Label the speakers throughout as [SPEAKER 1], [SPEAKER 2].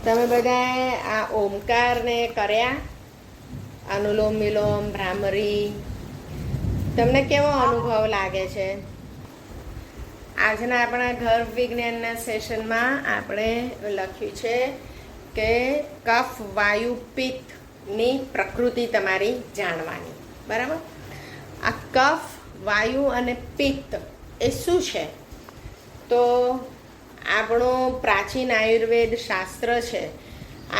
[SPEAKER 1] તમે બધાએ આ ઓમકારને કર્યા, અનુલોમ વિલોમ, ભ્રામરી, તમને કેવો અનુભવ લાગે છે? આજના આપણા ગર્ભ વિજ્ઞાનના સેશનમાં આપણે લખ્યું છે કે કફ વાયુ પિત્તની પ્રકૃતિ તમારી જાણવાની, બરાબર? આ કફ વાયુ અને પિત્ત એ શું છે? તો આપણું પ્રાચીન આયુર્વેદ શાસ્ત્ર છે,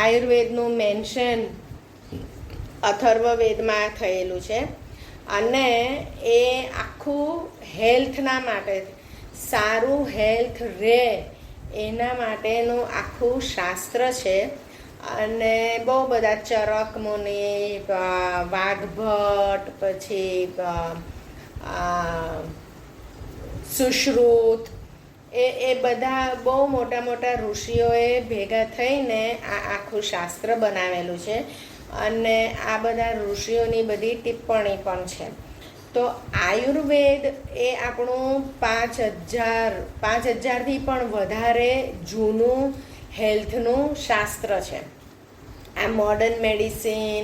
[SPEAKER 1] આયુર્વેદનું મેન્શન અથર્વવેદમાં થયેલું છે અને એ આખું હેલ્થના માટે, સારું હેલ્થ રહે એના માટેનું આખું શાસ્ત્ર છે. અને બહુ બધા ચરક મુનિ, વાઘભટ્ટ, પછી સુશ્રુત, એ બધા બહુ મોટા મોટા ઋષિઓએ ભેગા થઈને આ આખું શાસ્ત્ર બનાવેલું છે અને આ બધા ઋષિઓની બધી ટિપ્પણી પણ છે. તો આયુર્વેદ એ આપણું 5000થી પણ વધારે જૂનું હેલ્થનું શાસ્ત્ર છે. આ મોડર્ન મેડિસિન,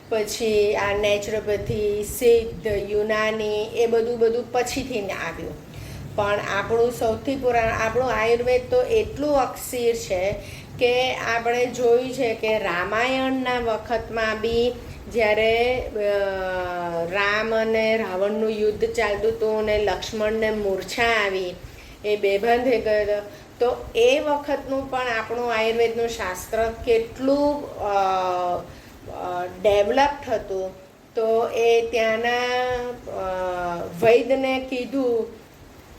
[SPEAKER 1] પછી આ નેચરોપેથી, સિદ્ધ, યુનાની, એ બધું પછીથી આવ્યું. પણ આપણું સૌથી પુરાણ આપણું આયુર્વેદ તો એટલું અક્ષીર છે કે આપણે જોયું છે કે રામાયણના વખતમાં બી જ્યારે રામ અને રાવણનું યુદ્ધ ચાલતું હતું અને લક્ષ્મણને મૂર્છા આવી, એ બેભાન થઈ ગયો, તો એ વખતનું પણ આપણું આયુર્વેદનું શાસ્ત્ર કેટલું ડેવલપ્ડ હતું. તો એ ત્યાંના વૈદ્યને કીધું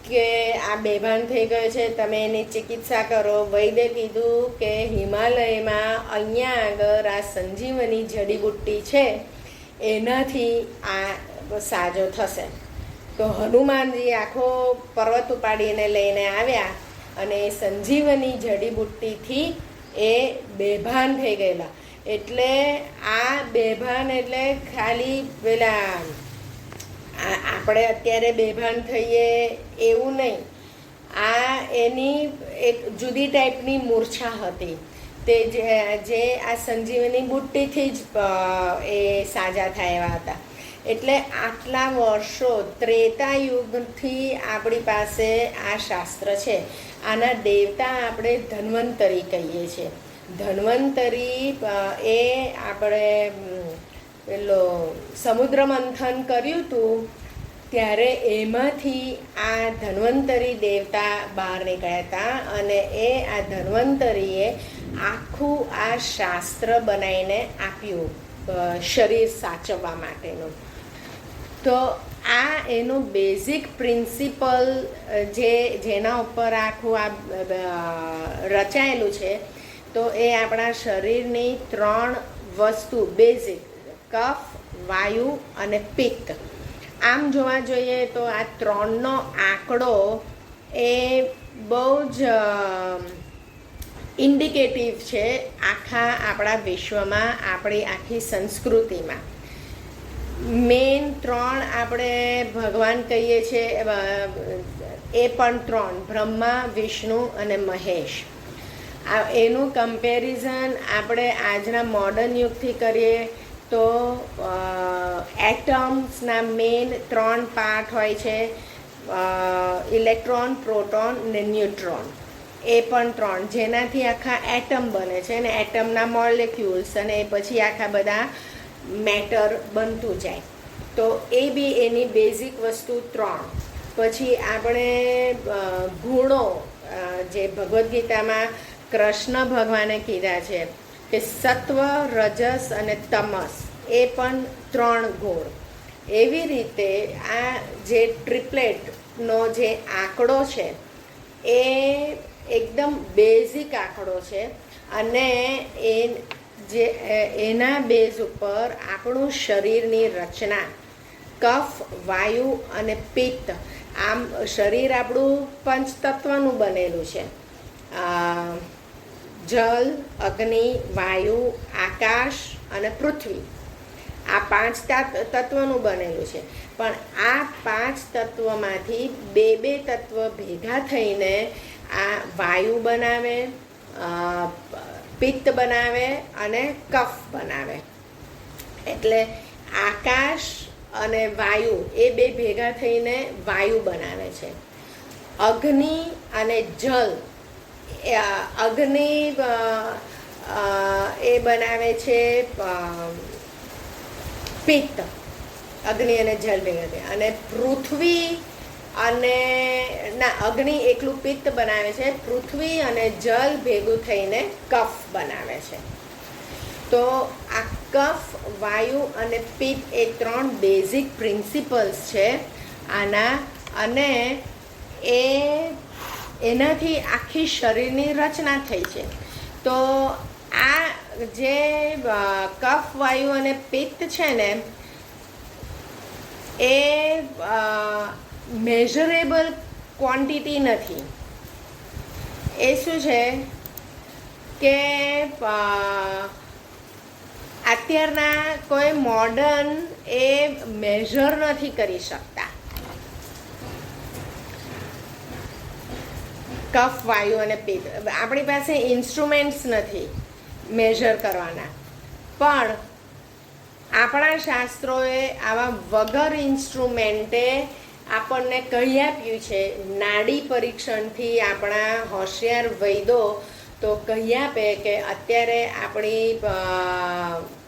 [SPEAKER 1] કે આ બેભાન થઈ ગયો છે, તમે એની ચિકિત્સા કરો. વૈદ્ય કીધું કે હિમાલયમાં અહીંયા આગળ આ સંજીવની જડીબુટ્ટી છે, એનાથી આ સાજો થશે. તો હનુમાનજી આખો પર્વત ઉપાડીને લઈને આવ્યા અને સંજીવની જડીબુટ્ટીથી એ બેભાન થઈ ગયેલા. એટલે આ બેભાન એટલે ખાલી પેલા આપણે અત્યારે બેભાન થઈએ એવું નહીં, આ એની એક જુદી ટાઈપની મૂર્છા હતી, તે જે આ સંજીવની બુટ્ટીથી જ એ સાજા થયા હતા. એટલે આટલા વર્ષો ત્રેતાયુગથી આપણી પાસે આ શાસ્ત્ર છે. આના દેવતા આપણે ધન્વંતરી કહીએ છીએ. ધન્વંતરી એ આપણે પેલો સમુદ્ર મંથન કર્યું હતું ત્યારે એમાંથી આ ધન્વંતરી દેવતા બહાર નીકળ્યા હતા અને એ આ ધન્વંતરીએ આખું આ શાસ્ત્ર બનાવીને આપ્યું શરીર સાચવવા માટેનું. તો આ એનું બેઝિક પ્રિન્સિપલ જેના ઉપર આખું આ રચાયેલું છે. તો એ આપણા શરીરની 3 વસ્તુ બેઝિક, કફ, વાયુ અને પિત્ત. આમ જોવા જોઈએ તો આ 3નો આંકડો એ બહુ જ ઇન્ડિકેટિવ છે આખા આપણા વિશ્વમાં, આપણી આખી સંસ્કૃતિમાં. મેઇન 3 આપણે ભગવાન કહીએ છીએ, એ પણ 3, બ્રહ્મા, વિષ્ણુ અને મહેશ. એનું કમ્પેરિઝન આપણે આજના મોડર્ન યુગથી કરીએ તો એટમ્સના મેઇન 3 પાર્ટ હોય છે, ઇલેક્ટ્રોન, પ્રોટોન ને ન્યુટ્રોન. એ પણ 3, જેનાથી આખા એટમ બને છે ને એટમના મોલેક્યુલ્સ અને પછી આખા બધા મેટર બનતું જાય. તો એ બી એની બેઝિક વસ્તુ 3. પછી આપણે ગુણો, જે ભગવદ્ ગીતામાં કૃષ્ણ ભગવાને કીધા છે કે સત્વ, રજસ અને તમસ, એ પણ 3 ગુણ. એવી રીતે આ જે ટ્રિપલેટનો જે આંકડો છે એ એકદમ બેઝિક આંકડો છે અને એના બેઝ ઉપર આપણું શરીરની રચના, કફ, વાયુ અને પિત્ત. આમ શરીર આપણું પંચતત્વનું બનેલું છે. જલ, અગ્નિ, વાયુ, આકાશ અને પૃથ્વી, આ 5 તત્વનું બનેલું છે. પણ આ 5 તત્વમાંથી 2 તત્વ ભેગા થઈને આ વાયુ બનાવે, પિત્ત બનાવે અને કફ બનાવે. એટલે આકાશ અને વાયુ એ બે ભેગા થઈને વાયુ બનાવે છે. અગ્નિ અને જલ, અગ્નિ એ બનાવે છે પિત્ત, અગ્નિ અને જલ ભેગા થાય. અને પૃથ્વી અને ના, અગ્નિ એકલું પિત્ત બનાવે છે, પૃથ્વી અને જલ ભેગું થઈને કફ બનાવે છે. તો આ કફ, વાયુ અને પિત્ત એ 3 બેઝિક પ્રિન્સિપલ્સ છે આના, અને એનાથી આખી શરીરની રચના થઈ છે. તો આ જે કફ, વાયુ અને પિત્ત છે ને એ મેઝરેબલ ક્વોન્ટિટી નથી. એ શું છે કે અત્યારના કોઈ મોડર્ન એ મેઝર નથી કરી શકતા કફ, વાયુ અને પિત્ત. આપણી પાસે ઇન્સ્ટ્રુમેન્ટ્સ નથી મેઝર કરવાના, પણ આપણા શાસ્ત્રોએ આવા વગર ઇન્સ્ટ્રુમેન્ટે આપણને કહી આપ્યું છે. નાડી પરીક્ષણથી આપણા હોશિયાર વૈદો તો કહી આપે કે અત્યારે આપણી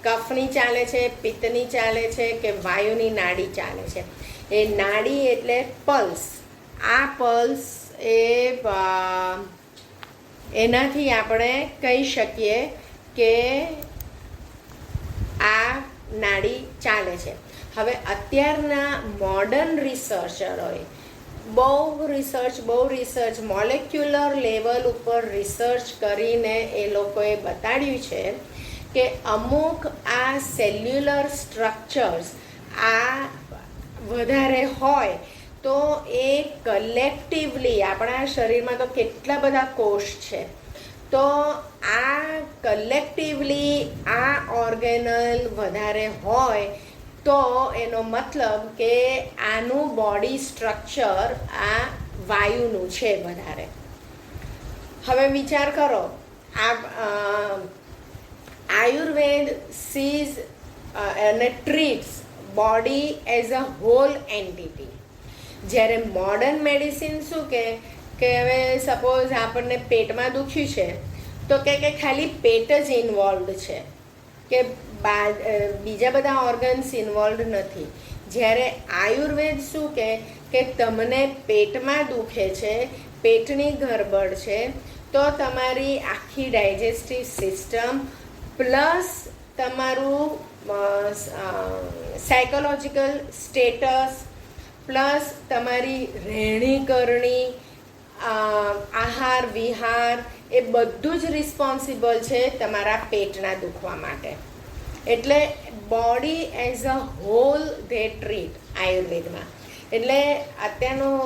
[SPEAKER 1] કફની ચાલે છે, પિત્તની ચાલે છે કે વાયુની નાડી ચાલે છે. એ નાડી એટલે પલ્સ. આ પલ્સ એનાથી આપણે કહી શકીએ કે આ નાડી ચાલે છે. હવે અત્યારના મોડર્ન રિસર્ચરોએ બહુ રિસર્ચ મોલેક્યુલર લેવલ ઉપર રિસર્ચ કરીને એ લોકોએ બતાડ્યું છે કે અમુક આ સેલ્યુલર સ્ટ્રક્ચર્સ આ વધારે હોય તો એ કલેક્ટિવલી, આપણા શરીરમાં તો કેટલા બધા કોષ છે, તો આ કલેક્ટિવલી આ ઓર્ગેનલ વધારે હોય તો એનો મતલબ કે આનું બોડી સ્ટ્રક્ચર આ વાયુનું છે વધારે. હવે વિચાર કરો, આ આયુર્વેદ સીઝ અને treats body as a whole entity. જ્યારે મોડર્ન મેડિસિન શું કે હવે સપોઝ આપણને પેટમાં દુખ્યું છે તો કે ખાલી પેટ જ ઇન્વોલ્વડ છે, કે બીજા બધા ઓર્ગન્સ ઇન્વોલ્વ નથી. જ્યારે આયુર્વેદ શું કે તમને પેટમાં દુખે છે, પેટની ગરબડ છે, તો તમારી આખી ડાયજેસ્ટિવ સિસ્ટમ પ્લસ તમારું સાયકોલોજીકલ સ્ટેટસ પ્લસ તમારી રહેણી કરણી, આહાર વિહાર એ બધું જ રિસ્પોન્સિબલ છે તમારા પેટના દુખવા માટે. એટલે body as a whole they treat આયુર્વેદમાં. એટલે અત્યારનું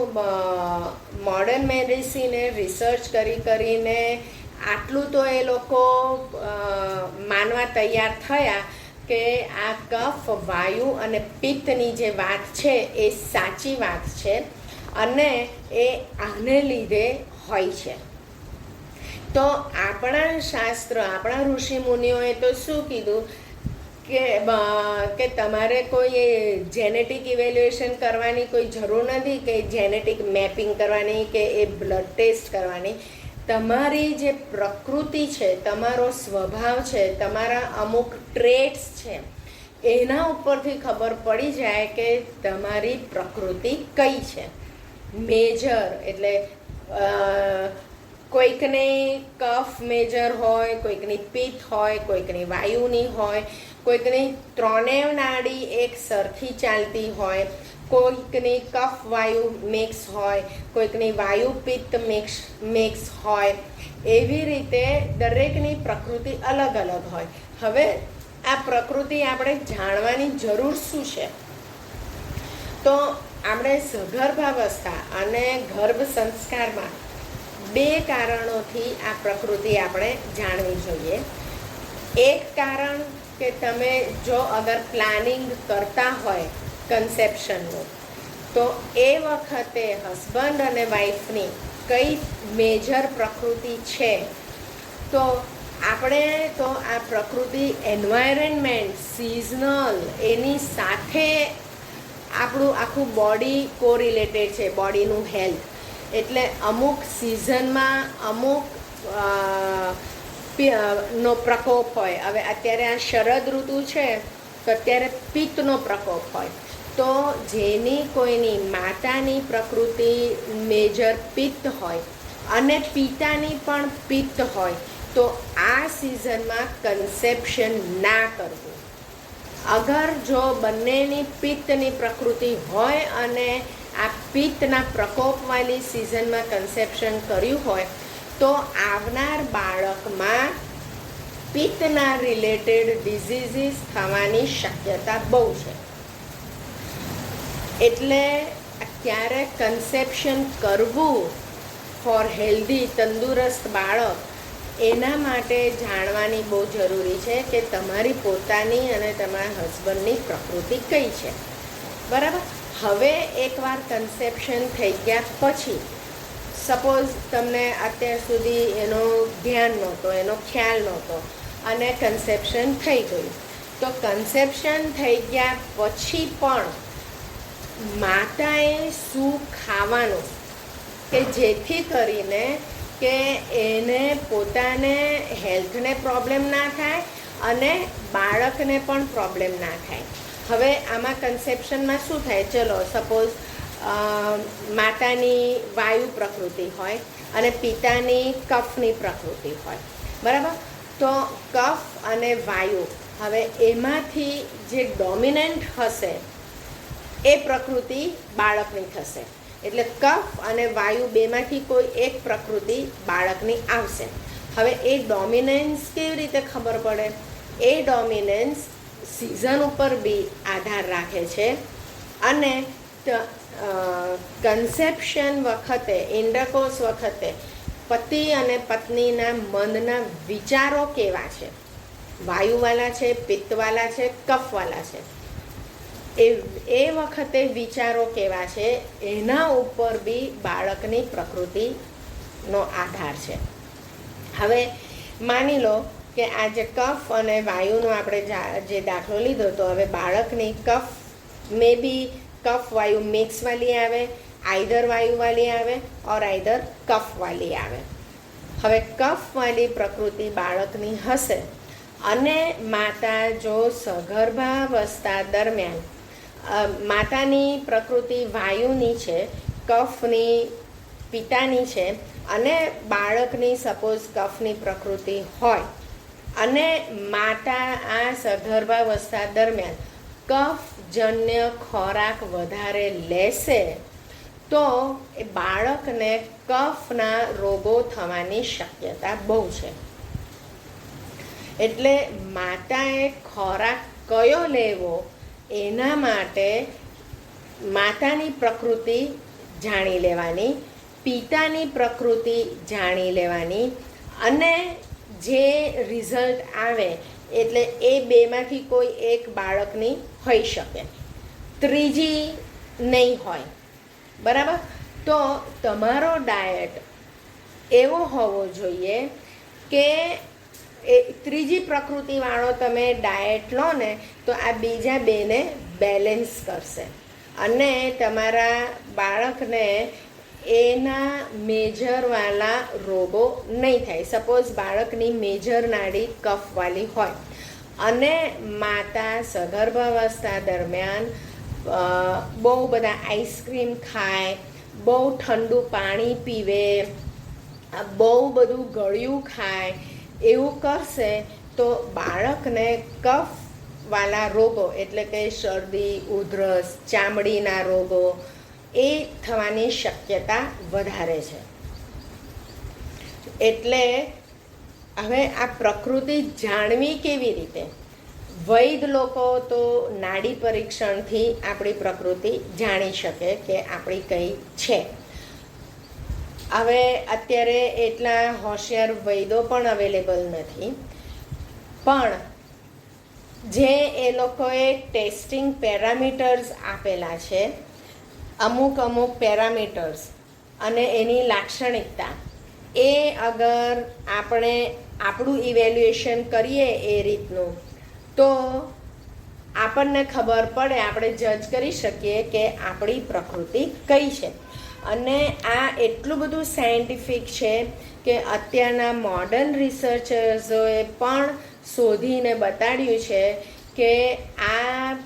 [SPEAKER 1] મોડર્ન મેડિસિને રિસર્ચ કરીને આટલું તો એ લોકો માનવા તૈયાર થયા કે આ કફ, વાયુ અને પિત્તની જે વાત છે એ સાચી વાત છે અને એ આને લીધે હોય છે. તો આપણા શાસ્ત્ર, આપણા ઋષિ મુનિઓએ તો શું કીધું કે તમારે કોઈ જેનેટિક ઇવેલ્યુએશન કરવાની કોઈ જરૂર નથી, કે જેનેટિક મેપિંગ કરવાની કે એ બ્લડ ટેસ્ટ કરવાની. તમારી જે પ્રકૃતિ છે, તમારો સ્વભાવ છે, તમારા અમુક ટ્રેટ્સ છે, એના ઉપરથી ખબર પડી જાય કે તમારી પ્રકૃતિ કઈ છે. મેજર એટલે કોઈકને કફ મેજર હોય, કોઈકની પિત્ત હોય, કોઈકની વાયુની હોય, કોઈકની 3 નાડી એક સરખી ચાલતી હોય, કોઈકની કફ વાયુ મિક્સ હોય, કોઈકની વાયુ પિત્ત મિક્સ હોય. એવી રીતે દરેકની પ્રકૃતિ અલગ અલગ હોય. હવે આ પ્રકૃતિ આપણે જાણવાની જરૂર શું છે? તો આપણે સગર્ભાવસ્થા અને ગર્ભ સંસ્કારમાં 2 કારણોથી આ પ્રકૃતિ આપણે જાણવી જોઈએ. એક કારણ કે તમે જો અગર પ્લાનિંગ કરતા હોય કન્સેપ્શનનું, તો એ વખતે હસબન્ડ અને વાઈફની કઈ મેજર પ્રકૃતિ છે, તો આપણે તો આ પ્રકૃતિ એન્વાયરમેન્ટ સિઝનલ એની સાથે આપણું આખું બોડી કોરિલેટેડ છે, બોડીનું હેલ્થ. એટલે અમુક સિઝનમાં અમુક નો પ્રકોપ હોય. હવે અત્યારે આ શરદ ઋતુ છે તો અત્યારે પિત્તનો પ્રકોપ હોય. તો જેની કોઈની માતાની પ્રકૃતિ મેજર પિત્ત હોય અને પિતાની પણ પિત્ત હોય તો આ સિઝનમાં કન્સેપ્શન ના કરવું. અગર જો બંનેની પિત્તની પ્રકૃતિ હોય અને આ પિત્તના પ્રકોપવાળી સિઝનમાં કન્સેપ્શન કર્યું હોય તો આવનાર બાળકમાં પિત્તના રિલેટેડ ડિઝીઝીસ થવાની શક્યતા બહુ છે. એટલે ક્યારે કન્સેપ્શન કરવું ફોર હેલ્ધી તંદુરસ્ત બાળક એના માટે જાણવાની બહુ જરૂરી છે કે તમારી પોતાની અને તમારા હસબન્ડની પ્રકૃતિ કઈ છે. બરાબર. હવે એકવાર કન્સેપ્શન થઈ ગયા પછી સપોઝ તમને અત્યાર સુધી એનો ધ્યાન નહોતો, એનો ખ્યાલ નહોતો અને કન્સેપ્શન થઈ ગયું, તો કન્સેપ્શન થઈ ગયા પછી પણ માતાએ શું ખાવાનું કે જેથી કરીને કે એને પોતાને હેલ્થને પ્રોબ્લેમ ના થાય અને બાળકને પણ પ્રોબ્લેમ ના થાય. હવે આમાં કન્સેપ્શનમાં શું થાય, ચલો સપોઝ માતાની વાયુ પ્રકૃતિ હોય અને પિતાની કફની પ્રકૃતિ હોય. બરાબર. તો કફ અને વાયુ, હવે એમાંથી જે ડોમિનન્ટ હશે એ પ્રકૃતિ બાળકની થશે. એટલે કફ અને વાયુ બેમાંથી કોઈ એક પ્રકૃતિ બાળકની આવશે. હવે એ ડોમિનન્સ કેવી રીતે ખબર પડે? એ ડોમિનન્સ સિઝન ઉપર બી આધાર રાખે છે અને કન્સેપ્શન વખતે, ઇન્ટરકોર્સ વખતે પતિ અને પત્નીના મનના વિચારો કેવા છે, વાયુવાળા છે, પિત્તવાળા છે, કફવાળા છે, એ વખતે વિચારો કેવા છે એના ઉપર બી બાળકની પ્રકૃતિનો આધાર છે. હવે માની લો કે આ જે કફ અને વાયુનો આપણે જે દાખલો લીધો, તો હવે બાળકની કફ મે બી કફ વાયુ મિક્સવાળી આવે, આઈધર વાયુવાળી આવે ઓર આઈધર કફવાળી આવે. હવે કફવાળી પ્રકૃતિ બાળકની હશે અને માતા જો સગર્ભાવસ્થા દરમિયાન માતાની પ્રકૃતિ વાયુની છે, કફની પિતાની છે અને બાળકની સપોઝ કફની પ્રકૃતિ હોય અને માતા આ સગર્ભાવસ્થા દરમિયાન કફજન્ય ખોરાક વધારે લેશે તો એ બાળકને કફના રોગો થવાની શક્યતા બહુ છે. એટલે માતાએ ખોરાક કયો લેવો એના માટે માતાની પ્રકૃતિ જાણી લેવાની, પિતાની પ્રકૃતિ જાણી લેવાની અને જે રિઝલ્ટ આવે એટલે એ બેમાંથી કોઈ એક બાળકની હોઈ શકે, ત્રીજી નહીં હોય. બરાબર. તો તમારો ડાયટ એવો હોવો જોઈએ કે એ ત્રીજી પ્રકૃતિવાળો તમે ડાયટ લો ને તો આ બીજા બેને બેલેન્સ કરશે અને તમારા બાળકને એના મેજરવાળા રોગો નહીં થાય. સપોઝ બાળકની મેજર નાડી કફવાળી હોય અને માતા સગર્ભાવસ્થા દરમિયાન બહુ બધા આઈસ્ક્રીમ ખાય, બહુ ઠંડુ પાણી પીવે, બહુ બધું ગળ્યું ખાય, એવું કરશે તો બાળકને કફવાળા રોગો એટલે કે શરદી, ઉધરસ, ચામડીના રોગો એ થવાની શક્યતા વધારે છે. એટલે હવે આ પ્રકૃતિ જાણવી કેવી રીતે? વૈદ લોકો તો નાડી પરીક્ષણથી આપણી પ્રકૃતિ જાણી શકે કે આપણી કઈ છે. હવે અત્યારે એટલા હોશિયાર વૈદો પણ અવેલેબલ નથી, પણ જે એ લોકોએ ટેસ્ટિંગ પેરામીટર્સ આપેલા છે, અમુક પેરામીટર્સ અને એની લાક્ષણિકતા, એ અગર આપણે આપણું ઇવેલ્યુએશન કરીએ એ રીતનું, તો આપણને ખબર પડે, આપણે જજ કરી શકીએ કે આપણી પ્રકૃતિ કઈ છે. અને આ એટલું બધું સાયન્ટિફિક છે કે અત્યારના મોડર્ન રિસર્ચર્સોએ પણ શોધીને બતાડ્યું છે કે આ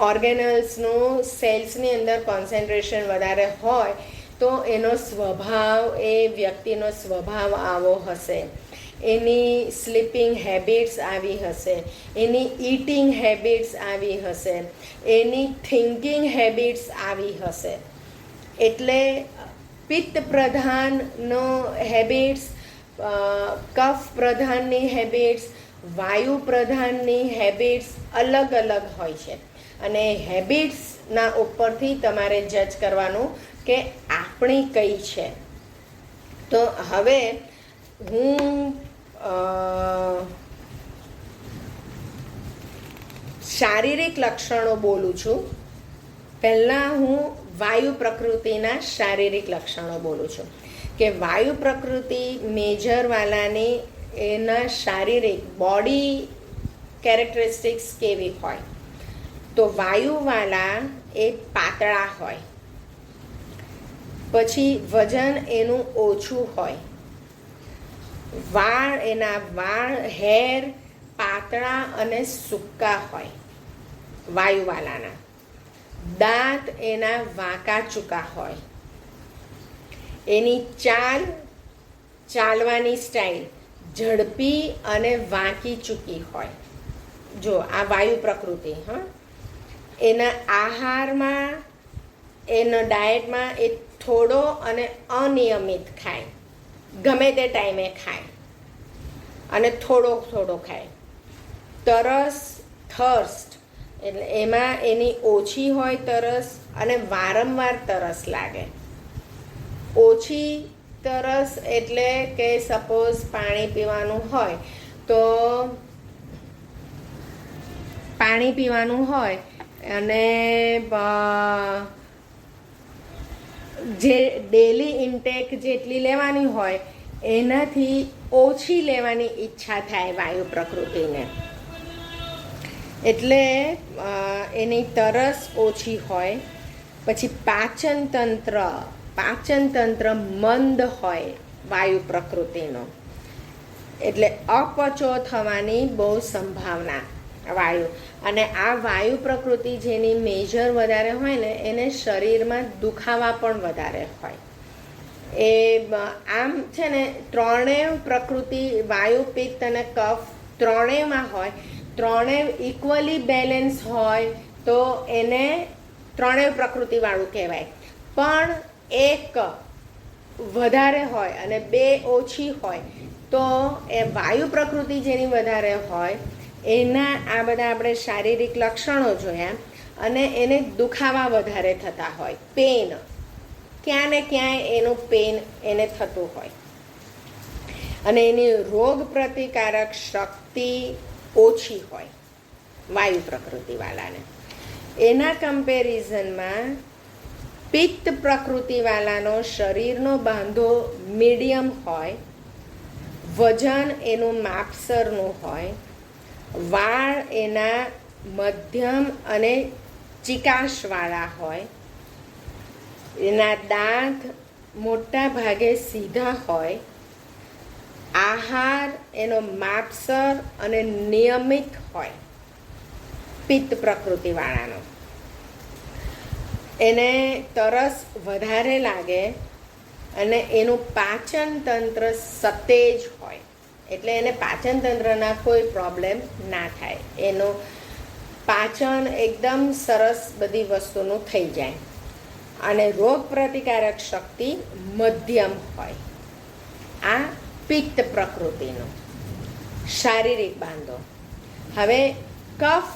[SPEAKER 1] ઓર્ગેનલ્સનું સેલ્સની અંદર કોન્સન્ટ્રેશન વધારે હોય તો એનો સ્વભાવ, એ વ્યક્તિનો સ્વભાવ આવો હશે, એની સ્લીપિંગ હેબિટ્સ આવી હશે, એની ઈટિંગ હેબિટ્સ આવી હશે, એની થિંકિંગ હેબિટ્સ આવી હશે. એટલે પિત્ત પ્રધાનનો હેબિટ્સ, કફ પ્રધાનની હેબિટ્સ, વાયુ પ્રધાનની હેબિટ્સ અલગ અલગ હોય છે. અને હેબિટ્સના ઉપરથી તમારે જજ કરવાનું કે આપણી કઈ છે. તો હવે હું શારીરિક લક્ષણો બોલું છું. પહેલાં હું વાયુ પ્રકૃતિના શારીરિક લક્ષણો બોલું છું કે વાયુ પ્રકૃતિ મેજરવાલાની એના શારીરિક બોડી કેરેક્ટરિસ્ટિક્સ કેવી હોય. તો વાયુવાલા એ પાતળા હોય, પછી વજન એનું ઓછું હોય, વાળ હેર પાતળા અને સૂકા હોય વાયુવાલાના, દાંત એના વાંકા ચૂકા હોય, એની ચાલવાની સ્ટાઇલ ઝડપી અને વાંકી ચૂકી હોય. જો આ વાયુ પ્રકૃતિ. એના આહારમાં, એના ડાયટમાં એ થોડો અને અનિયમિત ખાય, ગમે તે ટાઈમે ખાય અને થોડો ખાય. થર્સ્ટ એટલે એમાં એની ઓછી હોય તરસ અને વારંવાર તરસ લાગે. ઓછી તરસ એટલે કે સપોઝ પાણી પીવાનું હોય તો પાણી પીવાનું હોય અને જે ડેલી ઇન્ટેક જેટલી લેવાની હોય એનાથી ઓછી લેવાની ઈચ્છા થાય વાયુ પ્રકૃતિને. એટલે એની તરસ ઓછી હોય. પછી પાચન તંત્ર મંદ હોય વાયુ પ્રકૃતિનો, એટલે અપચો થવાની બહુ સંભાવના વાયુ. અને આ વાયુ પ્રકૃતિ જેની મેજર વધારે હોય ને એને શરીરમાં દુખાવા પણ વધારે હોય. એ આમ છે ને, ત્રણેય પ્રકૃતિ વાયુ, પિત્ત અને કફ ત્રણેયમાં હોય, ત્રણેય ઇક્વલી બેલેન્સ હોય તો એને ત્રણેય પ્રકૃતિવાળું કહેવાય. પણ એક વધારે હોય અને બે ઓછી હોય તો એ વાયુ પ્રકૃતિ જેની વધારે હોય એના આ બધા આપણે શારીરિક લક્ષણો જોયા. અને એને દુખાવા વધારે થતા હોય, પેન, ક્યાં ને ક્યાંય એનું પેન એને થતું હોય. અને એની રોગ પ્રતિકારક શક્તિ ઓછી હોય વાયુ પ્રકૃતિવાળાને. એના કમ્પેરિઝનમાં પિત્ત પ્રકૃતિવાળાનો શરીરનો બાંધો મીડિયમ હોય, વજન એનું માપસરનું હોય, વાળ એના મધ્યમ અને ચિકાશવાળા હોય, એના દાંત મોટા ભાગે સીધા હોય, આહાર એનો માપસર અને નિયમિત હોય પિત્ત પ્રકૃતિવાળાનો. એને તરસ વધારે લાગે અને એનું પાચન તંત્ર સતેજ હોય, એટલે એને પાચન તંત્રના કોઈ પ્રોબ્લેમ ના થાય. એનું પાચન એકદમ સરસ બધી વસ્તુનું થઈ જાય. અને રોગ પ્રતિકારક શક્તિ મધ્યમ હોય. આ પિત્ત પ્રકૃતિનો શારીરિક બાંધો. હવે કફ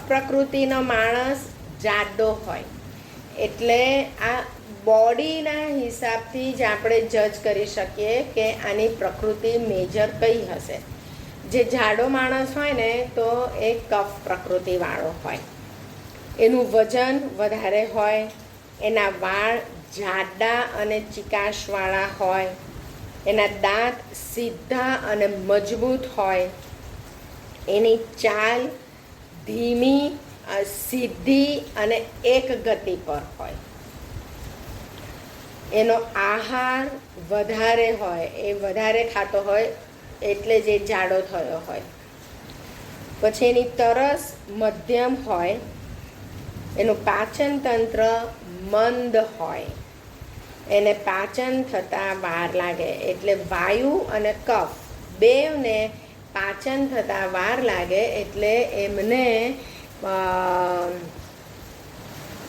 [SPEAKER 1] પ્રકૃતિનો માણસ જાડો હોય, એટલે આ બોડીના હિસાબથી જ આપણે જજ કરી શકીએ કે આની પ્રકૃતિ મેજર કઈ હશે. જે જાડો માણસ હોય ને તો એ કફ પ્રકૃતિવાળો હોય. એનું વજન વધારે હોય, એના વાળ જાડા અને ચિકાશવાળા હોય, એના દાંત સીધા અને મજબૂત હોય, એની ચાલ ધીમી, સીધી અને એક ગતિ પર હોય, એનો આહાર વધારે હોય, એ વધારે ખાતો હોય એટલે જે જાડો થયો હોય. પછી એની તરસ મધ્યમ હોય, એનું પાચન તંત્ર મંદ હોય, એને પાચન થતાં વાર લાગે. એટલે વાયુ અને કફ બેવને પાચન થતાં વાર લાગે એટલે એમને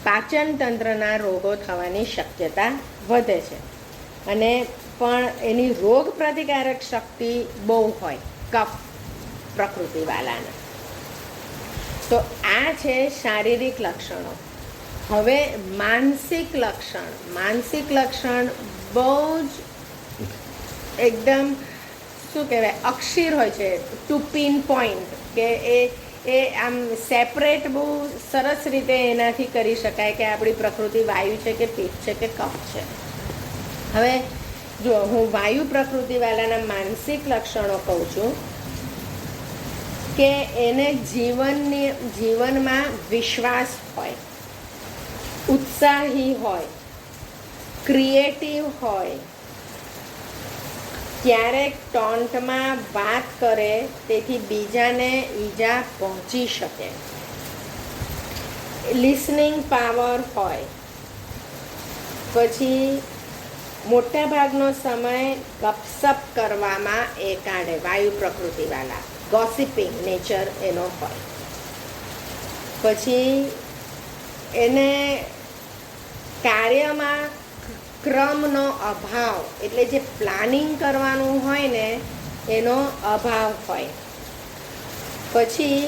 [SPEAKER 1] પાચન તંત્રના રોગો થવાની શક્યતા વધે છે. અને પણ એની રોગ પ્રતિકારક શક્તિ બહુ હોય કફ પ્રકૃતિવાળાના. તો આ છે શારીરિક લક્ષણો. હવે માનસિક લક્ષણ બહુ જ એકદમ શું કહેવાય અક્ષીર હોય છે, ટુ પિન પોઈન્ટ, કે એ આમ સેપરેટ બહુ સરસ રીતે એનાથી કરી શકાય કે આપણી પ્રકૃતિ વાયુ છે કે પિત્ત છે કે કફ છે. હવે જો હું વાયુ પ્રકૃતિવાળાના માનસિક લક્ષણો કહું છું કે એને જીવનમાં વિશ્વાસ હોય, ઉત્સાહી હોય, ક્રિએટિવ હોય, ક્યારેક ટોન્ટમાં વાત કરે તેથી બીજાને ઈજા પહોંચી શકે, લિસનિંગ પાવર હોય, પછી મોટાભાગનો સમય ગપસપ કરવામાં એ કાઢે. વાયુ પ્રકૃતિવાળા ગોસિપિંગ નેચર એનો હોય. પછી એને કાર્યમાં ક્રમનો અભાવ, એટલે જે પ્લાનિંગ કરવાનું હોય ને એનો અભાવ હોય. પછી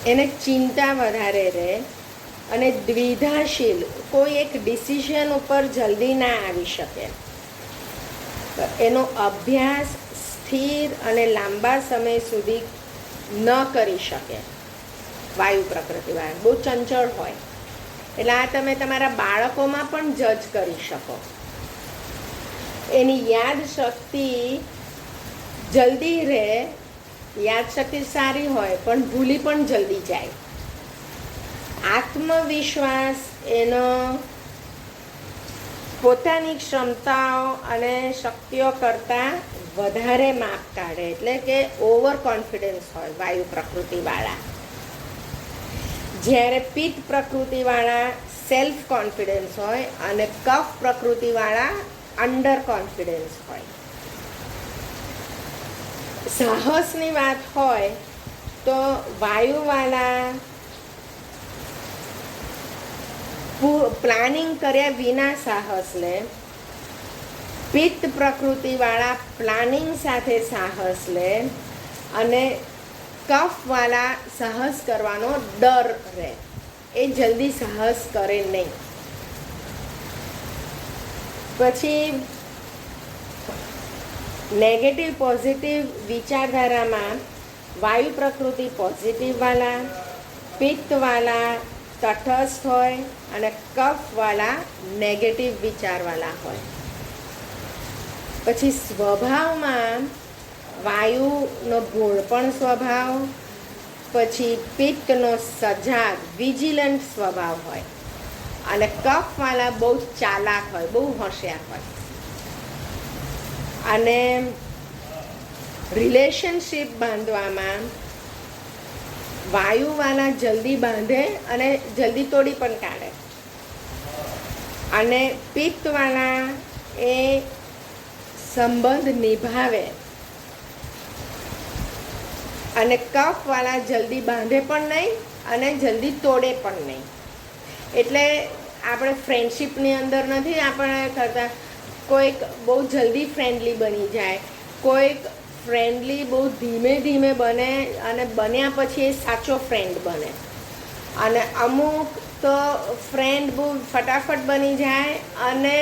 [SPEAKER 1] એને ચિંતા વધારે રહે અને દ્વિધાશીલ, કોઈ એક ડિસિઝન ઉપર જલ્દી ના આવી શકે. એનો અભ્યાસ સ્થિર અને લાંબા સમય સુધી ન કરી શકે. વાયુ પ્રકૃતિવાળા બહુ ચંચળ હોય. એટલે આ તમે તમારા બાળકોમાં પણ જજ કરી શકો. એની યાદશક્તિ જલ્દી રહે, યાદશક્તિ સારી હોય પણ ભૂલી પણ જલ્દી જાય. આત્મવિશ્વાસ એનો પોતાની ક્ષમતાઓ અને શક્તિઓ કરતાં વધારે માપ કાઢે, એટલે કે ઓવર કોન્ફિડન્સ હોય વાયુ પ્રકૃતિવાળા. જ્યારે પિત્ત પ્રકૃતિવાળા સેલ્ફ કોન્ફિડન્સ હોય અને કફ પ્રકૃતિવાળા અંડર કોન્ફિડન્સ હોય. સાહસની વાત હોય તો વાયુવાળા પ્લાનિંગ કર્યા વિના સાહસ લે, પિત્ત પ્રકૃતિવાળા પ્લાનિંગ સાથે સાહસ લે, અને કફવાળા સાહસ કરવાનો ડર રહે, એ જલ્દી સાહસ કરે નહીં. પછી નેગેટિવ પોઝિટિવ વિચારધારામાં વાયુ પ્રકૃતિ પોઝિટિવવાળા, પિત્તવાળા તટસ્થ હોય અને કફવાળા નેગેટિવ વિચારવાળા હોય. પછી સ્વભાવમાં વાયુનો ભોળપણ સ્વભાવ, પછી પિત્તનો સજાગ વિજિલન્ટ સ્વભાવ હોય, અને કફવાળા બહુ ચાલાક હોય, બહુ હોશિયાર હોય. અને રિલેશનશિપ બાંધવામાં વાયુવાળા જલ્દી બાંધે અને જલ્દી તોડી પણ કાઢે, અને પિત્તવાળા એ સંબંધ નિભાવે, અને કફવાળા જલ્દી બાંધે પણ નહીં અને જલ્દી તોડે પણ નહીં. એટલે આપણે ફ્રેન્ડશિપની અંદર નથી આપણે કરતા, કોઈક બહુ જલ્દી ફ્રેન્ડલી બની જાય, કોઈક ફ્રેન્ડલી બહુ ધીમે ધીમે બને અને બન્યા પછી એ સાચો ફ્રેન્ડ બને, અને અમુક તો ફ્રેન્ડ બહુ ફટાફટ બની જાય અને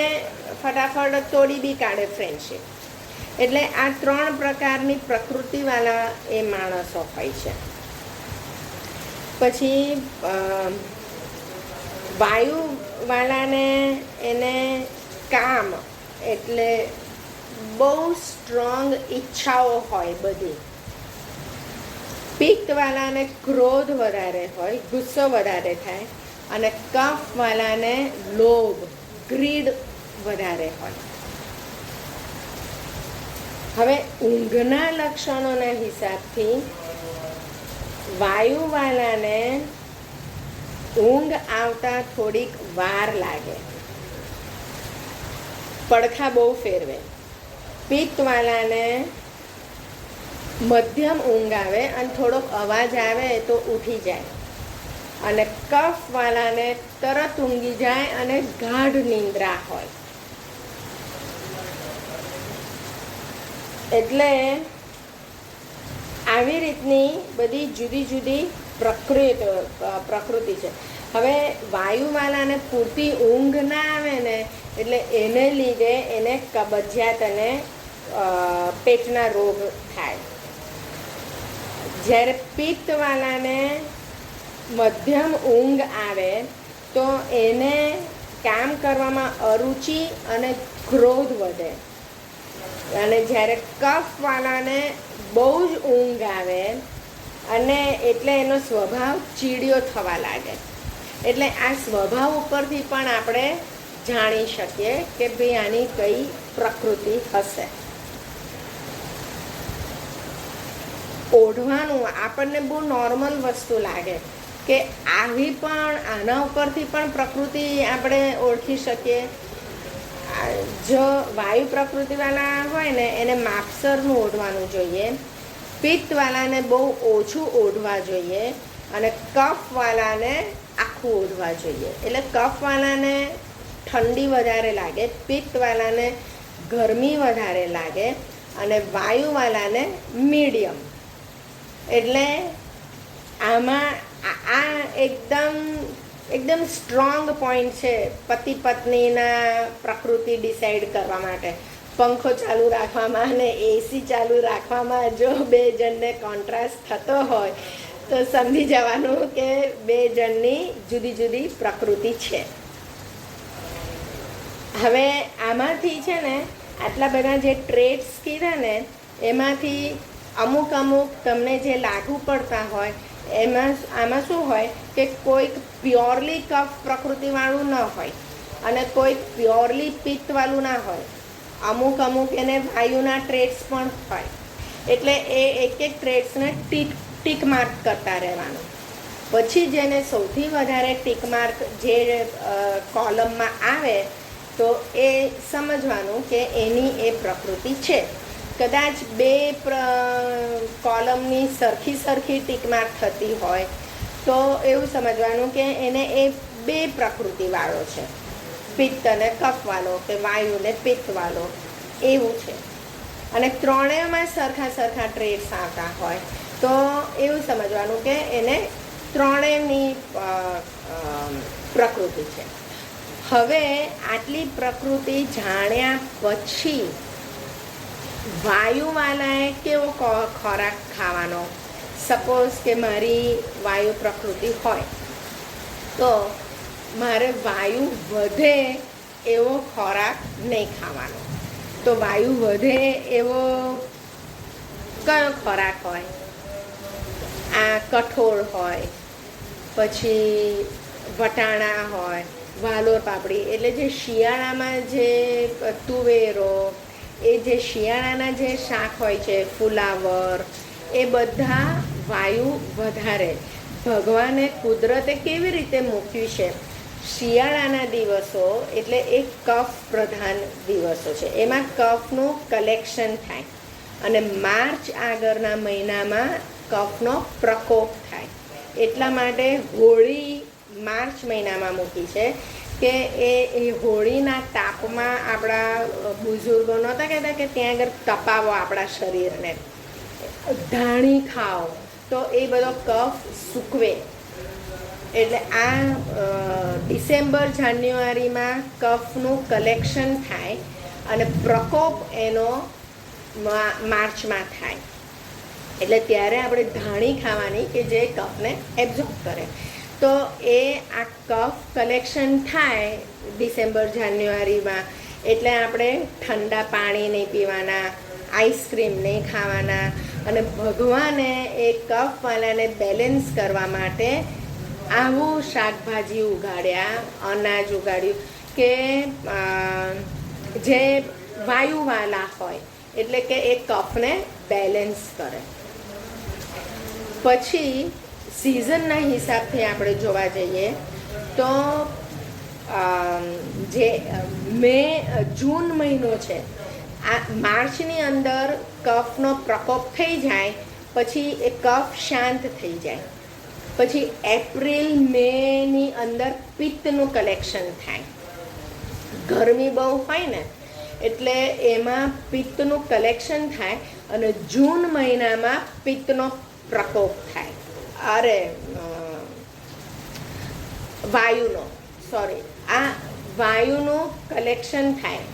[SPEAKER 1] ફટાફટ તોડી બી કાઢે ફ્રેન્ડશિપ. એટલે આ 3 પ્રકારની પ્રકૃતિવાળા એ માણસો હોય છે. પછી વાયુવાળાને એને કામ એટલે બહુ સ્ટ્રોંગ ઈચ્છાઓ હોય બધી. પિત્તવાળાને ક્રોધ વધારે હોય, ગુસ્સો વધારે થાય, અને કફવાળાને લોભ, ગ્રીડ વધારે હોય. હવે ઊંઘના લક્ષણોના હિસાબથી વાયુવાળાને ઊંઘ આવતા થોડીક વાર લાગે, પડખા બહુ ફેરવે. પિત્તવાળાને મધ્યમ ઊંઘ આવે અને થોડોક અવાજ આવે તો ઉઠી જાય, અને કફવાળાને તરત ઊંઘી જાય અને ગાઢ નિંદ્રા હોય. એટલે આવી રીતની બધી જુદી જુદી પ્રકૃતિ છે. હવે વાયુવાળાને પૂરતી ઊંઘ ના આવે ને એટલે એને લીધે એને કબજિયાત અને પેટના રોગ થાય. જ્યારે પિત્તવાળાને મધ્યમ ઊંઘ આવે તો એને કામ કરવામાં અરુચિ અને ક્રોધ વધે, અને જ્યારે કફવાળાને બહુ જ ઊંઘ આવે અને એટલે એનો સ્વભાવ ચીડિયો થવા લાગે. એટલે આ સ્વભાવ ઉપરથી પણ આપણે જાણી શકીએ કે ભાઈ આની કઈ પ્રકૃતિ હશે. ઓઢવાનું આપણને બહુ નોર્મલ વસ્તુ લાગે કે આવી પણ આના ઉપરથી પણ પ્રકૃતિ આપણે ઓળખી શકીએ. જો વાયુ પ્રકૃતિવાળા હોય ને એને માપસરનું ઓઢવાનું જોઈએ, પિત્તવાળાને બહુ ઓછું ઓઢવા જોઈએ, અને કફવાળાને આખું ઓઢવા જોઈએ. એટલે કફવાળાને ઠંડી વધારે લાગે, પિત્તવાળાને ગરમી વધારે લાગે, અને વાયુવાળાને મીડિયમ. એટલે આમાં આ એકદમ સ્ટ્રોંગ પોઈન્ટ છે પતિ પત્નીના પ્રકૃતિ ડિસાઈડ કરવા માટે. પંખો ચાલુ રાખવામાં અને એસી ચાલુ રાખવામાં જો બે જણને કોન્ટ્રાસ્ટ થતો હોય તો સમજી જવાનું કે બે જણની જુદી જુદી પ્રકૃતિ છે. હવે આમાંથી છે ને આટલા બધા જે ટ્રેટ્સ કીધા ને એમાંથી અમુક તમને જે લાગુ પડતા હોય આમાં શું હોય કે કોઈક પ્યોરલી કફ પ્રકૃતિવાળું ન હોય અને કોઈક પ્યોરલી પિત્તવાળું ના હોય. અમુક એને વાયુના ટ્રેટ્સ પણ હોય. એટલે એ એક ટ્રેટ્સને ટીક માર્ક કરતા રહેવાનું. પછી જેને સૌથી વધારે ટીક માર્ક જે કોલમમાં આવે તો એ સમજવાનું કે એની એ પ્રકૃતિ છે. કદાચ બે કોલમની સરખી ટીક માર્ક થતી હોય તો એવું સમજવાનું કે એને એ બે પ્રકૃતિવાળો છે, પિત્ત અને કફવાળો કે વાયુ ને પિત્તવાળો એવું છે. અને ત્રણેયમાં સરખા ટ્રેટ્સ આવતા હોય તો એવું સમજવાનું કે એને ત્રણેયની પ્રકૃતિ છે. હવે આટલી પ્રકૃતિ જાણ્યા પછી વાયુવાળાએ કેવો ખોરાક ખાવાનો. સપોઝ કે મારી વાયુ પ્રકૃતિ હોય તો મારે વાયુ વધે એવો ખોરાક નહીં ખાવાનો. તો વાયુ વધે એવો કયો ખોરાક હોય? આ કઠોળ હોય, પછી વટાણા હોય, વાલોર પાપડી, એટલે જે શિયાળામાં જે તુવેરો, એ જે શિયાળાના જે શાક હોય છે, ફુલાવર, એ બધા વાયુ વધારે. ભગવાને કુદરતે કેવી રીતે મૂક્યું છે? શિયાળાના દિવસો એટલે એ કફ પ્રધાન દિવસો છે, એમાં કફનું કલેક્શન થાય, અને માર્ચ આગળના મહિનામાં કફનો પ્રકોપ થાય. એટલા માટે હોળી માર્ચ મહિનામાં મૂકી છે કે એ હોળીના તાપમાં આપણા બુઝુર્ગો નહોતા કહેતા કે ત્યાં આગળ તપાવો આપણા શરીરને, ધાણી ખાઓ તો એ બધો કફ સૂકવે. એટલે આ ડિસેમ્બર જાન્યુઆરીમાં કફનું કલેક્શન થાય અને પ્રકોપ એનો માર્ચમાં થાય. એટલે ત્યારે આપણે ધાણી ખાવાની કે જે કફને એબ્ઝોર્બ કરે. તો એ આ કફ કલેક્શન થાય ડિસેમ્બર જાન્યુઆરીમાં, એટલે આપણે ઠંડા પાણી નહીં પીવાના, આઈસ્ક્રીમ નહીં ખાવાના. અને ભગવાને એ કફવાલાને બેલેન્સ કરવા માટે આવું શાકભાજી ઉગાડ્યા, અનાજ ઉગાડ્યું કે જે વાયુવાલા હોય, એટલે કે એ કફને બેલેન્સ કરે. પછી સિઝનના હિસાબથી આપણે જોવા જઈએ તો જે જૂન મહિનો છે, આ માર્ચની અંદર કફનો પ્રકોપ થઈ જાય, પછી એ કફ શાંત થઈ જાય. પછી એપ્રિલ મેની અંદર પિત્તનું કલેક્શન થાય. ગરમી બહુ હોય ને એટલે એમાં પિત્તનું કલેક્શન થાય અને જૂન મહિનામાં પિત્તનો પ્રકોપ થાય. આ વાયુનું કલેક્શન થાય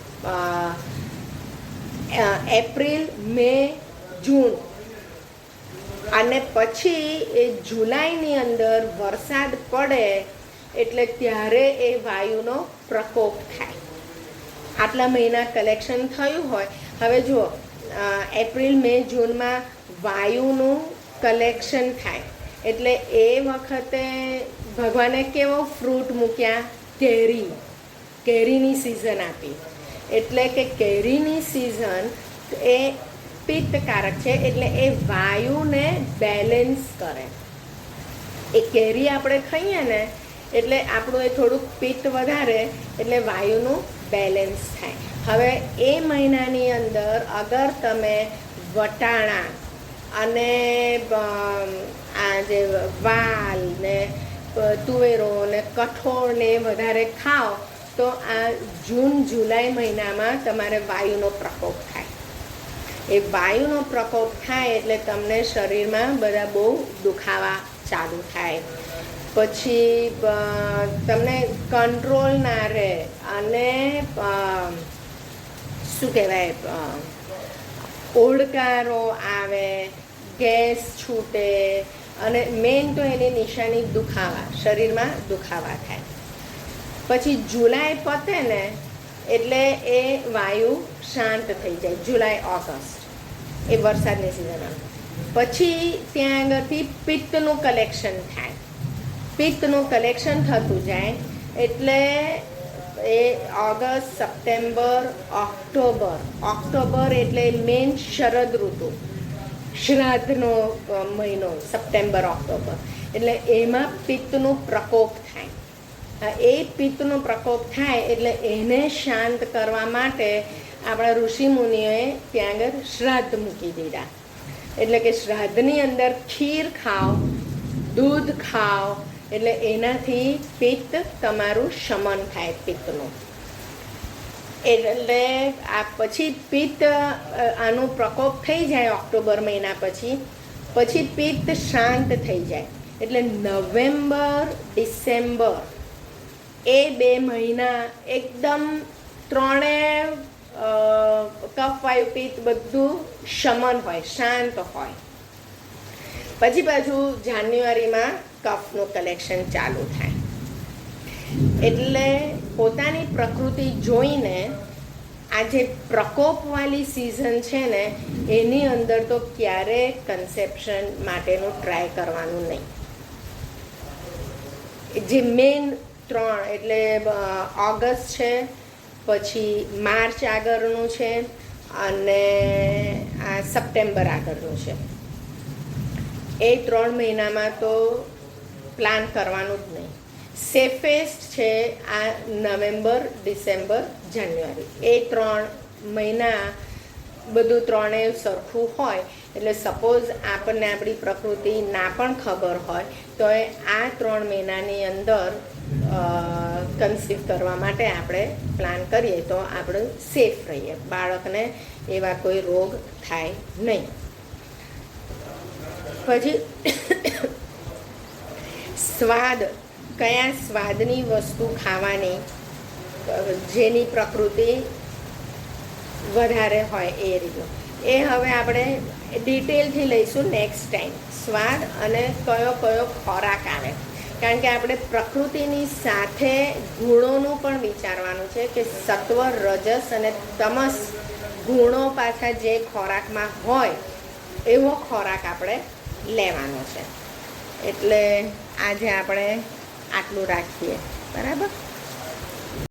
[SPEAKER 1] એપ્રિલ, મે, જૂન. અને પછી એ જુલાઈની અંદર વરસાદ પડે એટલે ત્યારે એ વાયુનો પ્રકોપ થાય. આટલા મહિના કલેક્શન થયું હોય. હવે જુઓ, એપ્રિલ, મે, જૂનમાં વાયુનું કલેક્શન થાય એટલે એ વખતે ભગવાને કેવો ફ્રૂટ મૂક્યા? કેરીની સિઝન આપી. એટલે કે કેરીની સિઝન એ પિત્તકારક છે, એટલે એ વાયુને બેલેન્સ કરે. એ કેરી આપણે ખાઈએ ને એટલે આપણું એ થોડુંક પિત્ત વધારે, એટલે વાયુનું બેલેન્સ થાય. હવે એ મહિનાની અંદર અગર તમે વટાણા અને આ જે વાલ ને તુવેરો ને કઠોળ ને વધારે ખાઓ તો આ જૂન જુલાઈ મહિનામાં તમારે વાયુનો પ્રકોપ થાય. એ વાયુનો પ્રકોપ થાય એટલે તમને શરીરમાં બધા બહુ દુખાવા ચાલુ થાય. પછી તમને કંટ્રોલ ના રહે અને શું કહેવાય, ઓડકારો આવે, ગેસ છૂટે અને મેઇન તો એની નિશાની દુખાવા, શરીરમાં દુખાવા થાય. પછી જુલાઈ પતે ને એટલે એ વાયુ શાંત થઈ જાય. જુલાઈ, ઓગસ્ટ એ વરસાદની સિઝન. પછી ત્યાં આગળથી પિત્તનું કલેક્શન થાય. પિત્તનું કલેક્શન થતું જાય એટલે એ ઓગસ્ટ, સપ્ટેમ્બર, ઓક્ટોબર એટલે મેઇન શરદ ઋતુ, શ્રાદ્ધનો મહિનો સપ્ટેમ્બર, ઓક્ટોબર. એટલે એમાં પિત્તનું પ્રકોપ થાય. એ પિત્તનો પ્રકોપ થાય એટલે એને શાંત કરવા માટે આપણા ઋષિમુનિઓએ ત્યાં આગળ શ્રાદ્ધ મૂકી દીધા. એટલે કે શ્રાદ્ધની અંદર ખીર ખાઓ, દૂધ ખાઓ, એટલે એનાથી પિત્ત તમારું શમન થાય, પિત્તનું. એટલે આ પછી પિત્ત આનો પ્રકોપ થઈ જાય ઓક્ટોબર મહિના પછી પિત્ત શાંત થઈ જાય. એટલે નવેમ્બર, ડિસેમ્બર એ 2 મહિના એકદમ ત્રણેય કફ, વાયુ, પિત્ત બધું શમન હોય, શાંત હોય. પછી પાછું જાન્યુઆરીમાં કફનું કલેક્શન ચાલુ થાય. એટલે પોતાની પ્રકૃતિ જોઈને આ જે પ્રકોપવાળી સિઝન છે ને એની અંદર તો ક્યારે કન્સેપ્શન માટેનું ટ્રાય કરવાનું નહીં. જે મેઇન 3 એટલે ઓગસ્ટ છે, પછી માર્ચ આગળનું છે અને આ સપ્ટેમ્બર આગળનું છે. એ 3 મહિનામાં તો પ્લાન કરવાનું જ નહીં. સેફેસ્ટ છે આ નવેમ્બર, ડિસેમ્બર, જાન્યુઆરી. એ 3 મહિના બધું ત્રણેય સરખું હોય. એટલે સપોઝ આપણને આપણી પ્રકૃતિ ના પણ ખબર હોય તો એ આ 3 મહિનાની અંદર કન્સીવ કરવા માટે આપણે પ્લાન કરીએ તો આપણે સેફ રહીએ, બાળકને એવા કોઈ રોગ થાય નહીં. પછી સ્વાદ, કયા સ્વાદની વસ્તુ ખાવાની જેની પ્રકૃતિ વધારે હોય એ રીતનું, એ હવે આપણે ડિટેલથી લઈશું નેક્સ્ટ ટાઈમ. સ્વાદ અને કયો કયો ખોરાક આવે. કારણ કે આપણે પ્રકૃતિની સાથે ગુણોનું પણ વિચારવાનું છે કે સત્વ રજસ અને તમસ ગુણો પાછા જે ખોરાકમાં હોય એવો ખોરાક આપણે લેવાનો છે. એટલે આજે આપણે આટલું રાખીએ, બરાબર.